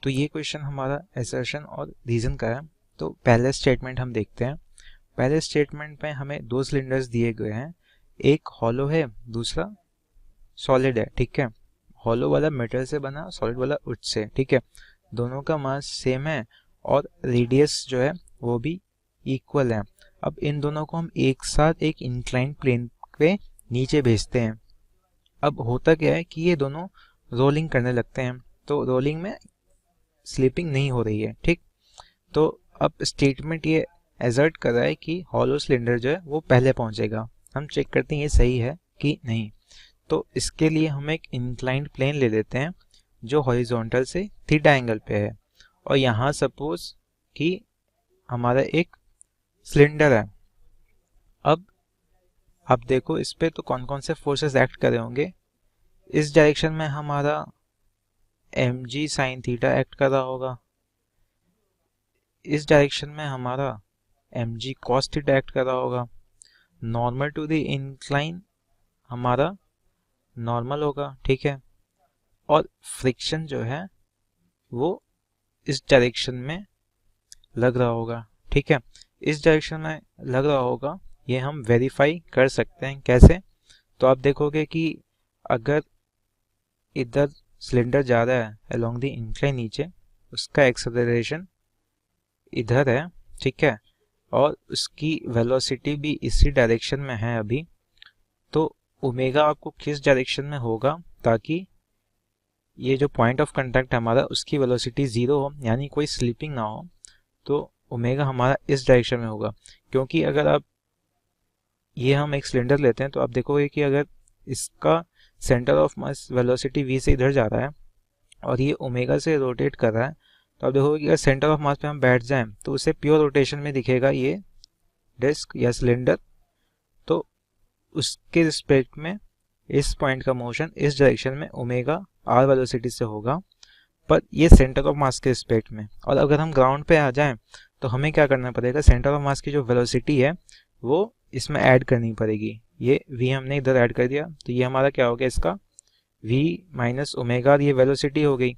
तो ये क्वेश्चन हमारा असर्शन और रीजन का है। तो पहले स्टेटमेंट हम देखते हैं। पहले स्टेटमेंट में हमें दो सिलेंडर्स दिए गए हैं, एक हॉलो है, दूसरा सॉलिड है। ठीक है, हॉलो वाला मेटल से बना, सॉलिड वाला वुड से। ठीक है, दोनों का मास सेम है और रेडियस जो है वो भी इक्वल है। अब इन दोनों को हम एक साथ एक इंक्लाइंड प्लेन पे नीचे भेजते हैं। अब होता क्या है कि ये दोनों रोलिंग करने लगते हैं, तो रोलिंग में स्लिपिंग नहीं हो रही है। ठीक, तो अब स्टेटमेंट ये एजर्ट कर रहा है कि हॉलो सिलेंडर जो है वो पहले पहुंचेगा। हम चेक करते हैं ये सही है कि नहीं। तो इसके लिए हम एक इंक्लाइंड प्लेन ले लेते हैं जो हॉरिजॉन्टल से थीटा एंगल पे है, और यहाँ सपोज कि हमारा एक सिलेंडर है। अब आप देखो इस पे तो कौन कौन से फोर्सेस एक्ट कर रहे होंगे। इस डायरेक्शन में हमारा mg साइन थीटा एक्ट कर रहा होगा, इस डायरेक्शन में हमारा mg cos थीटा एक्ट कर रहा होगा, नॉर्मल टू द इंक्लाइन हमारा नॉर्मल होगा। ठीक है, और फ्रिक्शन जो है वो इस डायरेक्शन में लग रहा होगा। ठीक है, इस डायरेक्शन में लग रहा होगा, ये हम वेरीफाई कर सकते हैं। कैसे? तो आप देखोगे कि अगर इधर सिलेंडर जा रहा है अलोंग द इंक्लाइन नीचे, उसका एक्सेलरेशन इधर है। ठीक है, और उसकी वेलोसिटी भी इसी डायरेक्शन में है अभी। तो ओमेगा आपको किस डायरेक्शन में होगा, ताकि ये जो पॉइंट ऑफ कांटेक्ट है हमारा उसकी वेलोसिटी जीरो हो, यानी कोई स्लिपिंग ना हो। तो ओमेगा हमारा इस डायरेक्शन में होगा। क्योंकि अगर आप ये हम एक सिलेंडर लेते हैं तो आप देखोगे कि अगर इसका centre of mass velocity v से इधर जा रहा है और ये ओमेगा से रोटेट कर रहा है, तो आप देखोगे कि अगर सेंटर ऑफ मास पे हम बैठ जाएं तो उसे प्योर रोटेशन में दिखेगा ये डिस्क या सिलेंडर। तो उसके रिस्पेक्ट में इस पॉइंट का मोशन इस डायरेक्शन में ओमेगा आर वेलोसिटी से होगा, पर ये सेंटर ऑफ मास के रिस्पेक्ट में। और अगर हम ग्राउंड पे आ जाएं तो हमें क्या करना पड़ेगा, सेंटर ऑफ मास की जो वेलोसिटी है वो इसमें ऐड करनी पड़ेगी। ये v हमने इधर ऐड कर दिया, तो ये हमारा क्या हो गया, इसका v माइनस ओमेगा, ये वेलोसिटी हो गई।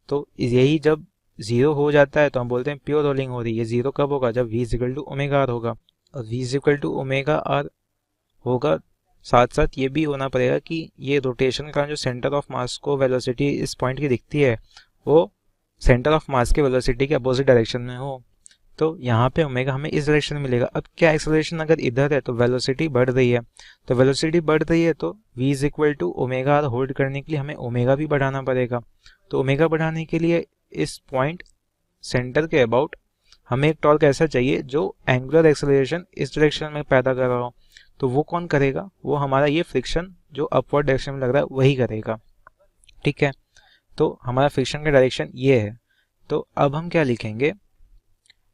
तो यही जब जीरो हो जाता है तो हम बोलते हैं प्योर रोलिंग हो रही है। जीरो कब होगा, जब v equal to omega R होगा। और v equal to omega R होगा, साथ साथ ये भी होना पड़ेगा कि ये रोटेशन का जो सेंटर ऑफ मास को वेलोसिटी इस पॉइंट की दिखती है वो सेंटर ऑफ मास के वेलोसिटी के अपोजिट डायरेक्शन में हो। तो यहाँ पे ओमेगा हमें इस डायरेक्शन में मिलेगा। अब क्या, एक्सेलरेशन अगर इधर है तो वेलोसिटी बढ़ रही है, तो वेलोसिटी बढ़ रही है तो v is equal to omega R hold करने के लिए हमें ओमेगा भी बढ़ाना पड़ेगा। तो ओमेगा बढ़ाने के लिए इस पॉइंट सेंटर के अबाउट हमें एक टॉर्क ऐसा चाहिए जो एंगुलर एक्सेलरेशन इस डायरेक्शन में पैदा कर रहा हो। तो वो कौन करेगा, वो हमारा ये फ्रिक्शन जो अपवर्ड डायरेक्शन में लग रहा है वही करेगा। ठीक है, तो हमारा फ्रिक्शन का डायरेक्शन ये है। तो अब हम क्या लिखेंगे,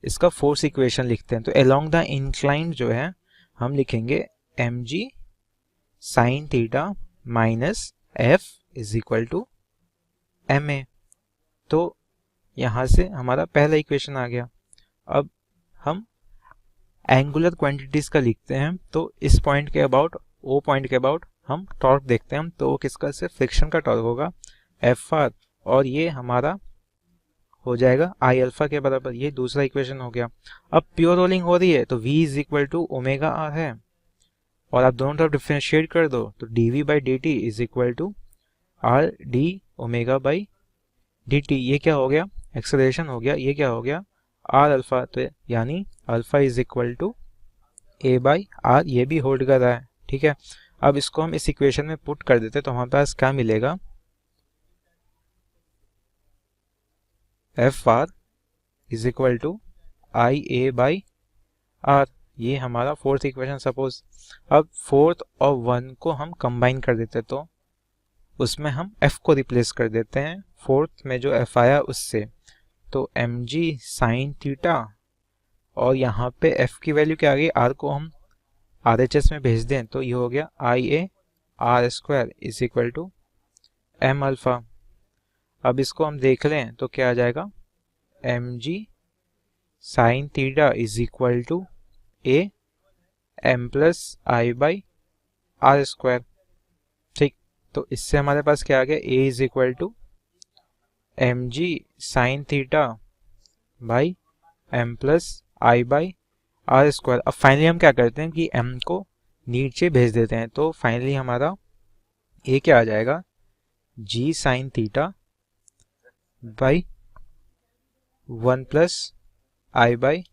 इसका फोर्स इक्वेशन लिखते हैं। तो अलोंग द इंक्लाइंड जो है हम लिखेंगे mg sine theta minus f is equal to ma। तो यहाँ से हमारा पहला इक्वेशन आ गया। अब हम एंगुलर क्वांटिटीज का लिखते हैं। तो इस पॉइंट के अबाउट, ओ पॉइंट के अबाउट हम टॉर्क देखते हैं। तो वो किसका, से फ्रिक्शन का टॉर्क होगा fr, और ये हमारा हो जाएगा आई अल्फा के बराबर। ये दूसरा इक्वेशन हो गया। अब प्योर रोलिंग हो रही है तो v is equal to omega R है, और आप दोनों तरफ डिफरेंशिएट कर दो तो dv by dt is equal to R D omega by dt। ये क्या हो गया, एक्सेलरेशन हो गया। ये क्या हो गया, आर अल्फा, तो यानी alpha is equal to A by R, ये भी होल्ड कर रहा है। ठीक है, अब इसको हम इस इक्वेशन में पुट कर देते तो हमारे पास क्या मिलेगा, F R is equal to I A by R. ये हमारा फोर्थ इक्वेशन सपोज। अब फोर्थ और वन को हम कंबाइन कर देते तो उसमें हम f को रिप्लेस कर देते हैं फोर्थ में जो f आया उससे। तो mg साइन थीटा, और यहाँ पे f की वैल्यू क्या आ गई, r को हम RHS में भेज दें तो ये हो गया I A R square is equal to M alpha. अब इसको हम देख लें तो क्या आ जाएगा, mg sine theta is equal to A M plus I by R square. ठीक, तो इससे हमारे पास क्या आ गया, a is equal to mg sine theta by m plus I by R square. अब फाइनली हम क्या करते हैं कि m को नीचे भेज देते हैं, तो फाइनली हमारा ये क्या आ जाएगा, g sine theta by 1 plus I by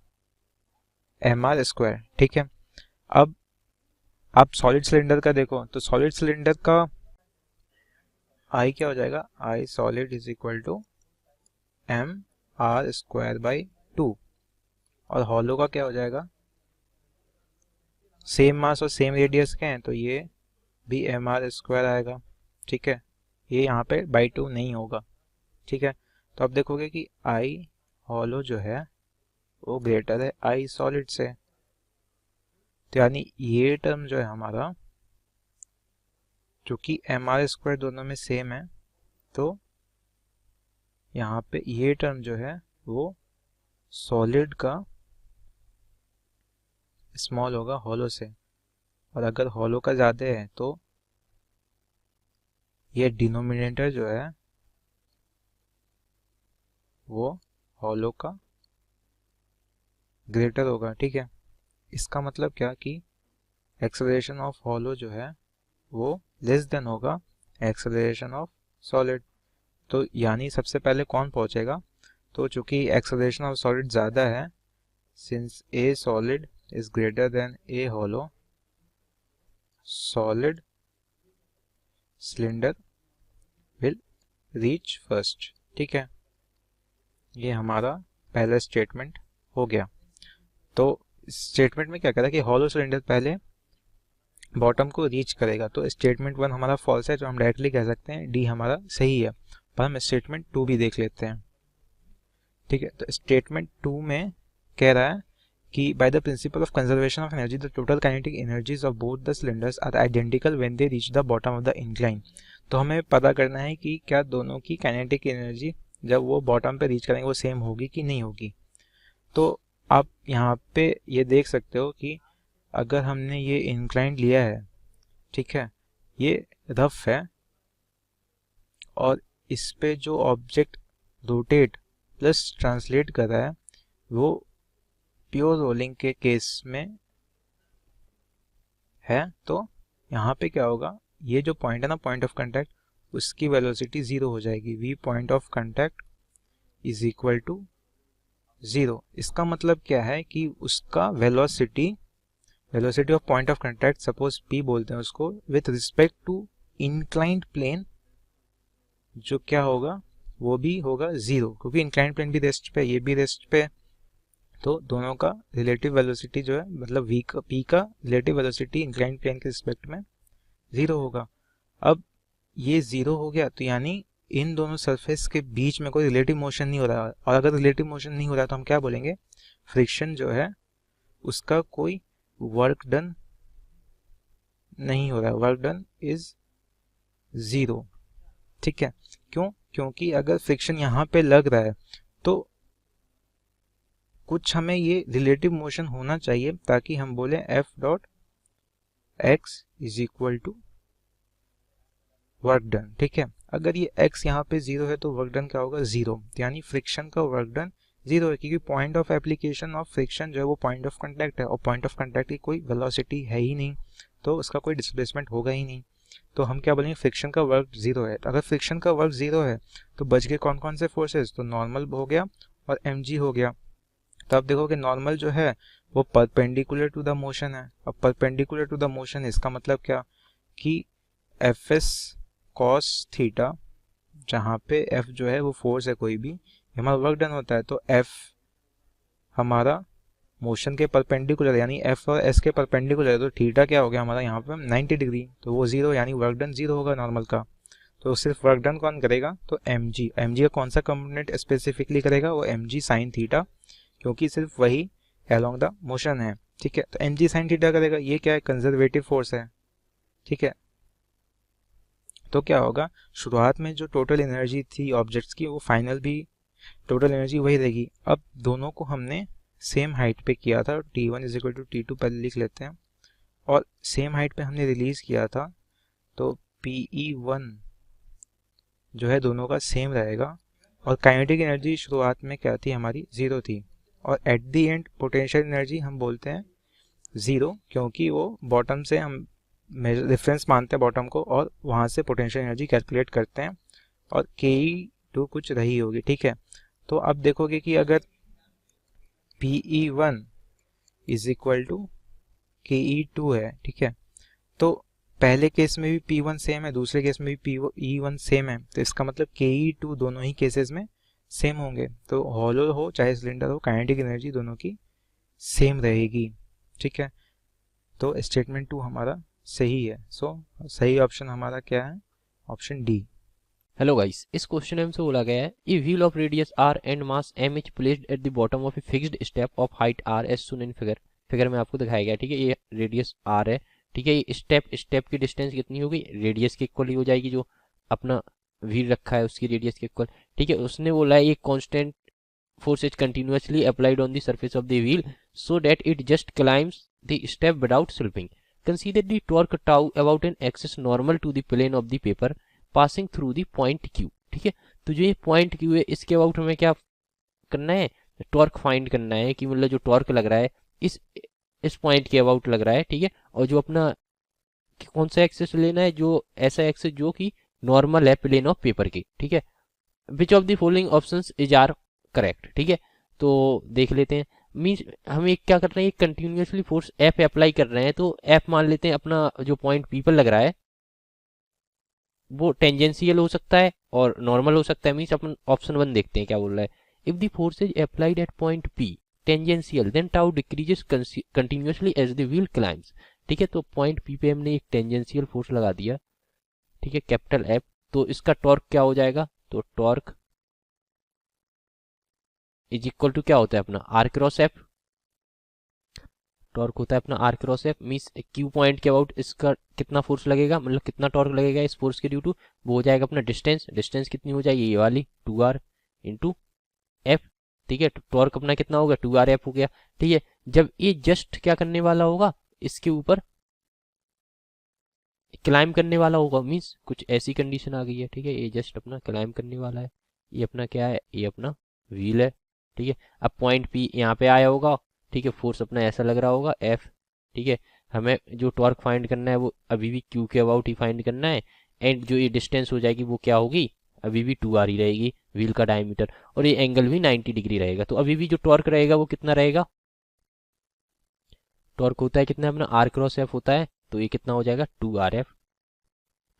M R square. ठीक है, अब आप सॉलिड सिलेंडर का देखो तो सॉलिड सिलेंडर का आई क्या हो जाएगा, I solid is equal to M R square by 2, और हॉलो का क्या हो जाएगा, सेम मास और सेम रेडियस के हैं तो ये भी एम आर स्क्वायर आएगा। ठीक है, ये यहाँ पे बाई 2 नहीं होगा। ठीक है, तो आप देखोगे कि आई हॉलो जो है वो ग्रेटर है आई सॉलिड से, तो यानी ये टर्म जो है हमारा, क्योंकि एम आर स्क्वायर दोनों में सेम है, तो यहाँ पे ये टर्म जो है वो सॉलिड का स्मॉल होगा हॉलो से, और अगर हॉलो का ज़्यादा है तो ये डिनोमिनेटर जो है वो हॉलो का ग्रेटर होगा। ठीक है, इसका मतलब क्या कि एक्सेलरेशन ऑफ हॉलो जो है वो लेस देन होगा एक्सेलरेशन ऑफ सॉलिड। तो यानी सबसे पहले कौन पहुंचेगा, तो चूंकि एक्सेलरेशन ऑफ सॉलिड ज़्यादा है, since A solid is greater than A hollow, solid cylinder will reach first. ठीक है, ये हमारा पहला स्टेटमेंट हो गया। तो स्टेटमेंट में क्या कहता है कि हॉलो सिलेंडर पहले बॉटम को रीच करेगा, तो स्टेटमेंट 1 हमारा फॉल्स है, जो हम डायरेक्टली कह सकते हैं डी हमारा सही है। पर हम स्टेटमेंट 2 भी देख लेते हैं। ठीक है, तो स्टेटमेंट 2 में कह रहा है कि by the principle of conservation of energy the total kinetic energies of both the cylinders are identical when they reach the bottom of the incline. तो हमें पता करना है कि क्या दोनों की काइनेटिक एनर्जी जब वो बॉटम पे रीच करेंगे वो सेम होगी कि नहीं होगी। तो आप यहाँ पे ये देख सकते हो कि अगर हमने ये इंक्लाइन लिया है, ठीक है, ये रफ है, और इस पे जो ऑब्जेक्ट रोटेट प्लस ट्रांसलेट कर रहा है वो प्योर रोलिंग के केस में है, तो यहाँ पे क्या होगा, ये जो पॉइंट है ना, पॉइंट ऑफ कांटेक्ट, उसकी वेलोसिटी 0 हो जाएगी। v point of contact is equal to 0। इसका मतलब क्या है कि उसका velocity of point of contact, suppose p बोलते हैं उसको, with respect to inclined plane, जो क्या होगा वो भी होगा 0, क्योंकि इंक्लाइंड प्लेन भी रेस्ट पे, ये भी रेस्ट पे, तो दोनों का रिलेटिव वेलोसिटी जो है, मतलब p का रिलेटिव वेलोसिटी इंक्लाइंड प्लेन के रिस्पेक्ट में 0 होगा। अब ये 0 हो गया, तो यानी इन दोनों सरफेस के बीच में कोई रिलेटिव मोशन नहीं हो रहा, और अगर रिलेटिव मोशन नहीं हो रहा तो हम क्या बोलेंगे, फ्रिक्शन जो है उसका कोई वर्क डन नहीं हो रहा है, वर्क डन इज 0। ठीक है, क्यों, क्योंकि अगर फ्रिक्शन यहाँ पे लग रहा है तो कुछ हमें ये रिलेटिव मोशन होना चाहिए, ताकि हम बोले F dot X is equal to work done. ठीक है, अगर ये x यहाँ पे 0 है तो वर्क डन क्या होगा, 0, यानी फ्रिक्शन का वर्क डन 0 है, क्योंकि point of application of friction जो है वो पॉइंट ऑफ कांटेक्ट है, और पॉइंट ऑफ कांटेक्ट की कोई वेलोसिटी है ही नहीं, तो उसका कोई डिस्प्लेसमेंट होगा ही नहीं। तो हम क्या बोलेंगे, फ्रिक्शन का वर्क 0 है। अगर फ्रिक्शन का वर्क 0 है तो बच गए कौन कौन से फोर्सेस, तो नॉर्मल हो गया और mg हो गया। तो आप देखोगे नॉर्मल जो है वो परपेंडिकुलर टू द मोशन है। अब परपेंडिकुलर टू द मोशन इसका मतलब क्या, कि एफ एस कॉस थीटा, जहाँ पे एफ जो है वो फोर्स है कोई भी, हमारा वर्क डन होता है, तो एफ हमारा मोशन के परपेंडिकुलर, यानी एफ और एस के परपेंडिकुलर है, तो थीटा क्या हो गया हमारा यहाँ पे 90 डिग्री, तो वो 0, यानी वर्क डन 0 होगा नॉर्मल का। तो सिर्फ वर्क डन कौन करेगा, तो mg का कौन सा कंपोनेंट स्पेसिफिकली करेगा, वो mg साइन थीटा, क्योंकि सिर्फ वही अलोंग द मोशन है। ठीक है, तो mg साइन थीटा करेगा, ये क्या है, कंजर्वेटिव फोर्स है। ठीक है, तो क्या होगा, शुरुआत में जो टोटल एनर्जी थी ऑब्जेक्ट्स की, वो फाइनल भी टोटल एनर्जी वही रहेगी। अब दोनों को हमने सेम हाइट पे किया था, T1 is equal to T2 पहले लिख लेते हैं, और सेम हाइट पे हमने रिलीज किया था, तो PE1 जो है दोनों का सेम रहेगा, और काइनेटिक एनर्जी शुरुआत में क्या थी हमारी, 0 थी, और at the end potential energy हम बोलते हैं 0, क्योंकि वो बॉटम से हम रेफरेंस मानते हैं बॉटम को, और वहाँ से पोटेंशियल एनर्जी कैलकुलेट करते हैं, और ke2 कुछ रही होगी, ठीक है। तो अब देखोगे कि अगर Pe1 is equal to ke2 है, ठीक है, तो पहले केस में भी P1 सेम है, दूसरे केस में भी Pe1 सेम है, तो इसका मतलब ke2 दोनों ही केसेस में सेम होंगे। तो हॉलो हो चाहे सिलेंडर हो, काइनेटिक एनर्जी दोनों की सेम रहेगी, ठीक है। तो स्टेटमेंट 2 हमारा सही है। सो सही ऑप्शन हमारा क्या है, ऑप्शन डी। हेलो गाइस, इस क्वेश्चन में हमसे बोला गया है a wheel of radius r and mass m is placed at the bottom of a fixed step of height r as shown in figure में आपको दिखाया गया, ठीक है। ये रेडियस r है, ठीक है। ये स्टेप की डिस्टेंस कितनी होगी, रेडियस के इक्वल ही हो जाएगी, जो अपना व्हील रखा है उसकी रेडियस के इक्वल, ठीक है। उसने बोला है ये constant force is continuously applied on the surface of the wheel so that it just climbs the step without slipping. Consider the torque tau about an axis normal to the plane of the paper passing through the point Q, ठीक है। तो जो ये point Q है इसके about हमें क्या करना है, टॉर्क फाइंड करना है, कि मतलब जो टॉर्क लग रहा है इस पॉइंट के अबाउट लग रहा है, ठीक है। और जो अपना कौन सा एक्सिस लेना है, जो ऐसा एक्सिस जो कि नॉर्मल है प्लेन ऑफ पेपर की, ठीक है। Which of the following options is are correct, ठीक है। तो देख लेते हैं, मीन्स हम एक क्या कर रहे हैं, कंटिन्यूसली फोर्स एफ अप्लाई कर रहे हैं, तो एफ मान लेते हैं अपना जो पॉइंट पी पर लग रहा है वो टेंजेंशियल हो सकता है और नॉर्मल हो सकता है। मीन्स अपन ऑप्शन 1 देखते हैं क्या बोल रहा है। If the force is applied at point P tangential then tau decreases continuously as the wheel climbs, ठीक है। तो पॉइंट पी पे हमने एक टेंजेंशियल फोर्स लगा दिया, ठीक है, कैपिटल एफ। तो इसका टॉर्क क्या हो जाएगा, तो टॉर्क इज इक्वल टू क्या होता है अपना आर क्रॉस एफ, टॉर्क होता है अपना R cross F. Means Q point के अबाउट इसका कितना फोर्स लगेगा, मतलब कितना टॉर्क लगेगा इस फोर्स के ड्यू टू, वो हो जाएगा अपना डिस्टेंस। डिस्टेंस कितनी हो जाएगी, ये वाली 2r इंटू एफ, ठीक है। टॉर्क अपना कितना होगा 2rf हो गया, ठीक है। जब ये जस्ट क्या करने वाला होगा, इसके ऊपर क्लाइम करने वाला होगा, मीन्स कुछ ऐसी कंडीशन आ गई है, ठीक है। ये जस्ट अपना क्लाइम करने वाला है, ये अपना क्या है, ये अपना व्हील है, ठीक है। अब पॉइंट पी यहाँ पे आया होगा, ठीक है, फोर्स अपना ऐसा लग रहा होगा एफ, ठीक है। हमें जो टॉर्क फाइंड करना है वो अभी भी क्यू के अबाउट ही फाइंड करना है, एंड जो ये डिस्टेंस हो जाएगी वो क्या होगी, अभी भी 2r ही रहेगी व्हील का डायमीटर, और ये एंगल भी 90 डिग्री रहेगा। तो अभी भी जो टॉर्क रहेगा वो कितना रहेगा, टॉर्क होता है कितना अपना आर क्रॉस एफ होता है, तो ये कितना हो जाएगा 2rf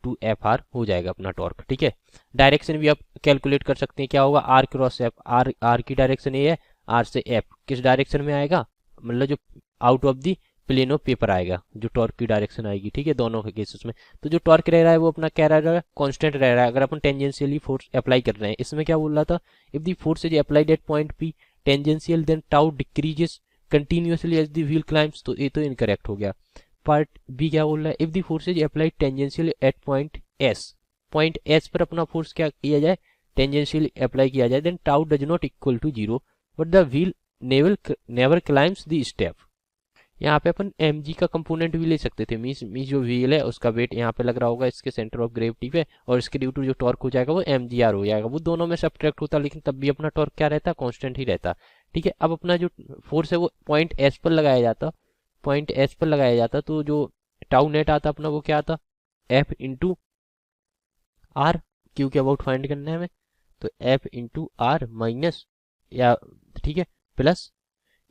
2fr हो जाएगा अपना टॉर्क, ठीक है। डायरेक्शन भी आप कैलकुलेट कर सकते हैं, क्या होगा आर क्रॉस एफ, आर की डायरेक्शन ये है, आर से एफ किस डायरेक्शन में आएगा, मतलब जो out of the plane of paper आएगा, जो टॉर्क की डायरेक्शन आएगी, ठीक है, दोनों के केसेस में। तो जो टॉर्क रह रहा है वो अपना क्या रह रहा है, कांस्टेंट रह रहा है। अगर अपन टेंजेंशियली फोर्स अप्लाई कर रहे हैं, इसमें क्या बोल रहा था, if the force is applied at point P tangential then tau decreases continuously as the wheel climbs, तो ये तो इनकरेक्ट हो गया। पार्ट बी क्या बोल रहा है, if the force is applied tangentially at point S पर अपना फोर्स क्या किया जाए, टेंजेंशियली अप्लाई किया जाए, then tau does not equal to 0 but the wheel never climbs the step. यहाँ पे अपन mg का कंपोनेंट भी ले सकते थे, मीन्स जो व्हील है उसका वेट यहाँ पे लग रहा होगा इसके सेंटर ऑफ ग्रेविटी पे, और इसके ड्यू टू जो टॉर्क हो जाएगा वो mgr हो जाएगा, वो दोनों में सब्ट्रैक्ट होता, लेकिन तब भी अपना टॉर्क क्या रहता, कांस्टेंट ही रहता, ठीक है। अब अपना जो फोर्स है वो पॉइंट एस पर लगाया जाता, पॉइंट एस पर लगाया जाता, तो जो टाउ नेट आता अपना वो क्या आता, एफ इंटू आर, क्यू के अबाउट फाइंड करना है हमें, तो एफ इंटू आर माइनस या, ठीक है, प्लस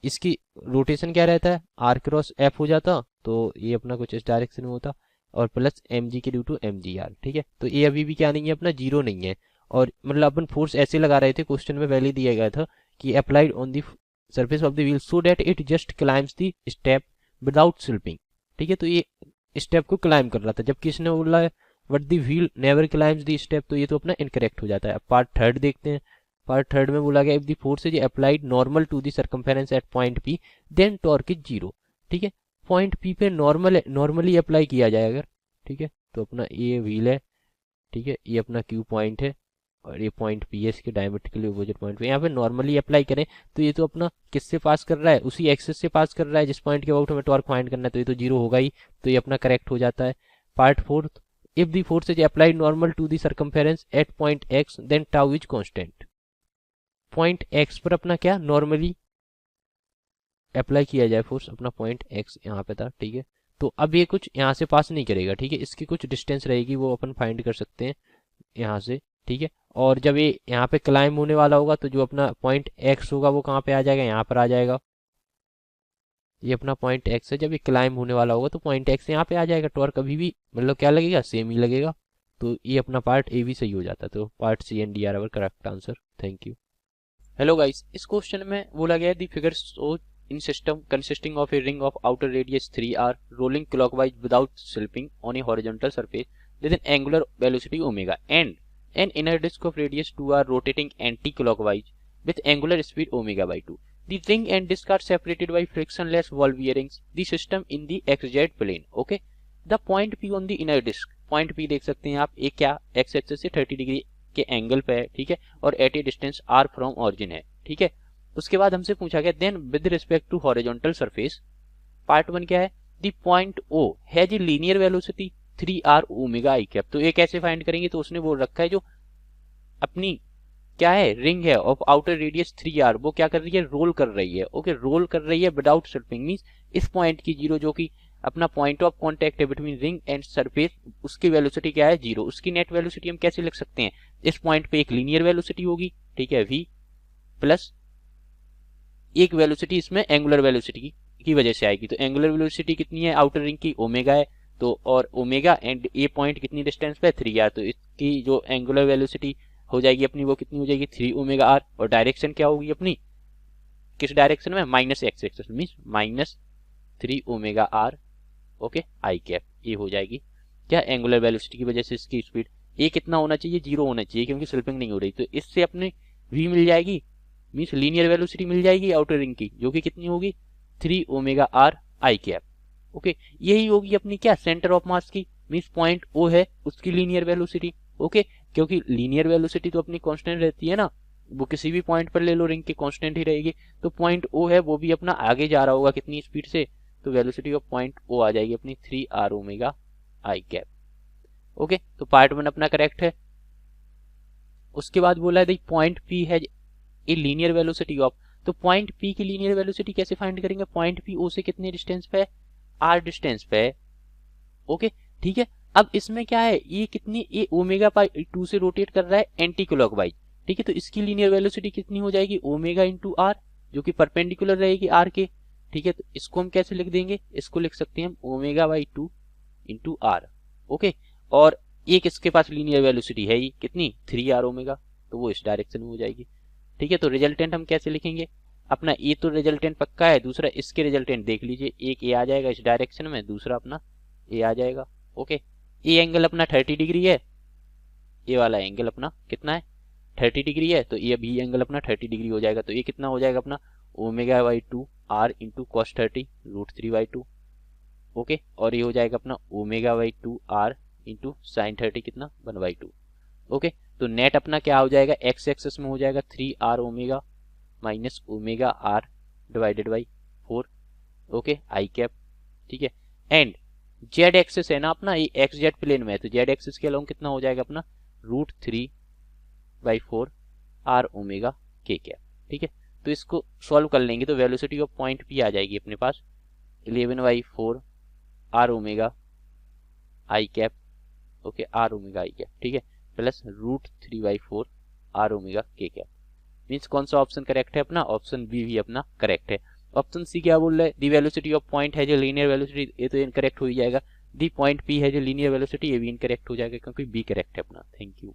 इसकी रोटेशन क्या रहता है, आर क्रॉस एफ हो जाता, तो ये अपना कुछ इस डायरेक्शन में होता, और प्लस एम जी के due to M G R, ठीक है। तो ये अभी भी क्या नहीं है अपना 0 नहीं है, और मतलब अपन फोर्स ऐसे लगा रहे थे, क्वेश्चन में पहले दिया गया था कि applied on the surface of the wheel so that it just climbs the step without slipping, ठीक है। तो ये स्टेप को क्लाइम कर रहा था, जबकि इसने बोला है but the wheel never climbs the step, तो ये तो अपना इनकरेक्ट हो जाता है। अब पार्ट थर्ड देखते हैं। पार्ट थर्ड में बोला गया if the force is applied normal to the circumference at point P then torque is 0, ठीक है। पॉइंट पी पे नॉर्मली अप्लाई किया जाए अगर, ठीक है, तो अपना ये व्हील है, ठीक है, ये अपना क्यू पॉइंट है, और ये पॉइंट पी एस के डायमेट्रिकली अपोजिट पॉइंट पे यहाँ पे नॉर्मली अप्लाई करें, तो ये तो अपना किससे पास कर रहा है, उसी एक्सिस से पास कर रहा है जिस पॉइंट के अबाउट हमें टॉर्क फाइंड करना है, तो ये तो 0 होगा ही, तो ये अपना करेक्ट हो जाता है। Part fourth, if the force is applied normal to the circumference at point X then tau is constant, point X पर अपना क्या नॉर्मली अप्लाई किया जाए फोर्स, अपना पॉइंट एक्स यहाँ पे था, ठीक है। तो अब ये कुछ यहाँ से पास नहीं करेगा, ठीक है, इसकी कुछ डिस्टेंस रहेगी वो अपन फाइंड कर सकते हैं यहाँ से, ठीक है। और जब ये यहाँ पे क्लाइम होने वाला होगा तो जो अपना पॉइंट एक्स होगा वो कहाँ पे आ जाएगा, यहाँ पर आ जाएगा। ये अपना पॉइंट एक्स है, जब ये क्लाइम होने वाला होगा तो पॉइंट एक्स यहाँ पे आ जाएगा, टॉर्क कभी भी मतलब क्या लगेगा, सेम ही लगेगा। तो ये अपना पार्ट ए भी सही हो जाता है, तो part C and D are our correct answer. Thank you. Hello guys, इस क्वेश्चन में बोला गया है the figure show in system consisting of a ring of outer radius 3r rolling clockwise without slipping on a horizontal surface with an angular velocity omega and an inner disk of radius 2r rotating anti-clockwise with angular speed omega by 2. The ring and disk are separated by frictionless ball bearings. The system in the xz plane. Okay. The point P on the inner disk. Point P देख सकते हैं आप, एक क्या x axis से 30 degree के angle पे है, ठीक है, और at a distance r from origin है, ठीक है। उसके बाद हमसे पूछा गया then with respect to horizontal surface, part 1 क्या है, the point O has a linear velocity 3r omega i cap. तो ये कैसे फाइंड करेंगे, तो उसने बोल रखा है जो अपनी क्या है रिंग है ऑफ आउटर रेडियस 3r वो क्या कर रही है, रोल कर रही है। ओके, रोल कर रही है विदाउट स्लिपिंग, मींस इस पॉइंट की जीरो जो कि अपना पॉइंट ऑफ कांटेक्ट है बिटवीन रिंग एंड सरफेस, उसकी वेलोसिटी क्या है, जीरो। उसकी नेट वेलोसिटी हम कैसे लिख सकते हैं, इस पॉइंट पे एक लीनियर वेलोसिटी होगी, ठीक है, v प्लस एक वेलोसिटी इसमें एंगुलर वेलोसिटी की वजह से आएगी। तो एंगुलर वेलोसिटी कितनी है आउटर रिंग की, ओमेगा है, तो और ओमेगा एंड ए पॉइंट कितनी डिस्टेंस पे 3r, तो इसकी जो एंगुलर वेलोसिटी हो जाएगी अपनी वो कितनी हो जाएगी 3 ओमेगा r, और डायरेक्शन क्या होगी अपनी, किस डायरेक्शन में, minus X axis, means minus 3 omega r, okay, I cap, ये हो जाएगी क्या एंगुलर वेलोसिटी की वजह से इसकी स्पीड। ये कितना होना चाहिए, जीरो होना चाहिए क्योंकि स्लिपिंग नहीं हो रही, तो इससे अपने v मिल जाएगी, मींस लीनियर वेलोसिटी मिल जाएगी आउटर रिंग की जो कि कितनी होगी 3 ओमेगा r आई कैप। ओके, यही होगी अपनी क्या सेंटर ऑफ मास की, मींस पॉइंट O है उसकी लीनियर वेलोसिटी। ओके, क्योंकि लीनियर वेलोसिटी तो अपनी कांस्टेंट रहती है ना, वो किसी भी पॉइंट पर ले लो रिंग की कांस्टेंट ही रहेगी। तो पॉइंट O है वो भी अपना आगे जा रहा होगा कितनी स्पीड से, तो वेलोसिटी ऑफ पॉइंट O आ जाएगी अपनी 3r omega i cap. Okay, तो पार्ट 1 अपना करेक्ट है। उसके बाद बोला है पॉइंट P है ए लीनियर वेलोसिटी ऑफ, तो पॉइंट P की लीनियर वेलोसिटी कैसे फाइंड करेंगे, पॉइंट P O से कितने डिस्टेंस पे है, r डिस्टेंस पे है। ओके, ठीक है। अब इसमें क्या है, ये कितनी, ये ओमेगा बाई 2 से रोटेट कर रहा है एंटी क्लॉकवाइज, ठीक है, तो इसकी लीनियर वेलोसिटी कितनी हो जाएगी, ओमेगा इंटू r, जो कि परपेंडिकुलर रहेगी r के, ठीक है। तो इसको हम कैसे लिख देंगे, इसको लिख सकते हैं हम omega by 2 into r। Okay, और एक इसके पास लीनियर वेलोसिटी है ही कितनी 3r ओमेगा, तो वो इस डायरेक्शन में हो जाएगी, ठीक है। तो रिजल्टेंट हम कैसे लिखेंगे, अपना ये तो रिजल्टेंट पक्का है, दूसरा इसके रिजल्टेंट देख लीजिए, एक ये आ जाएगा इस डायरेक्शन में, दूसरा अपना ये आ जाएगा। ओके, ये एंगल अपना 30 डिग्री है, ये वाला एंगल अपना कितना है 30 डिग्री है, तो ये भी एंगल अपना 30 डिग्री हो जाएगा। तो ये कितना हो जाएगा अपना omega by 2 r into cos 30 √3/2। Okay, और ये हो जाएगा अपना omega by 2 r into sine 30 कितना 1/2। ओके, तो नेट अपना क्या हो जाएगा, एक्स एक्सिस में हो जाएगा 3r omega minus omega r divided by 4। Okay, I cap, ठीक है। एंड जेड एक्सिस है ना अपना, ये एक्स जेड प्लेन में है, तो जेड एक्सिस के अलोंग कितना हो जाएगा अपना √3/4 r ओमेगा k कैप, ठीक है। तो इसको सॉल्व कर लेंगे तो वेलोसिटी ऑफ पॉइंट P आ जाएगी अपने पास 11/4 r omega i cap, okay, r omega i cap, ठीक है, plus √3/4 r omega k cap. Means कौन सा ऑप्शन करेक्ट है अपना, ऑप्शन बी भी अपना करेक्ट है। ऑप्शन सी क्या बोल रहा है, दी वेलोसिटी ऑफ पॉइंट है जो लीनियर वेलोसिटी, ये तो इनकरेक्ट हो ही जाएगा। दी पॉइंट P है जो लीनियर वेलोसिटी, ये भी इनकरेक्ट हो जाएगा क्योंकि बी करेक्ट है अपना। Thank you.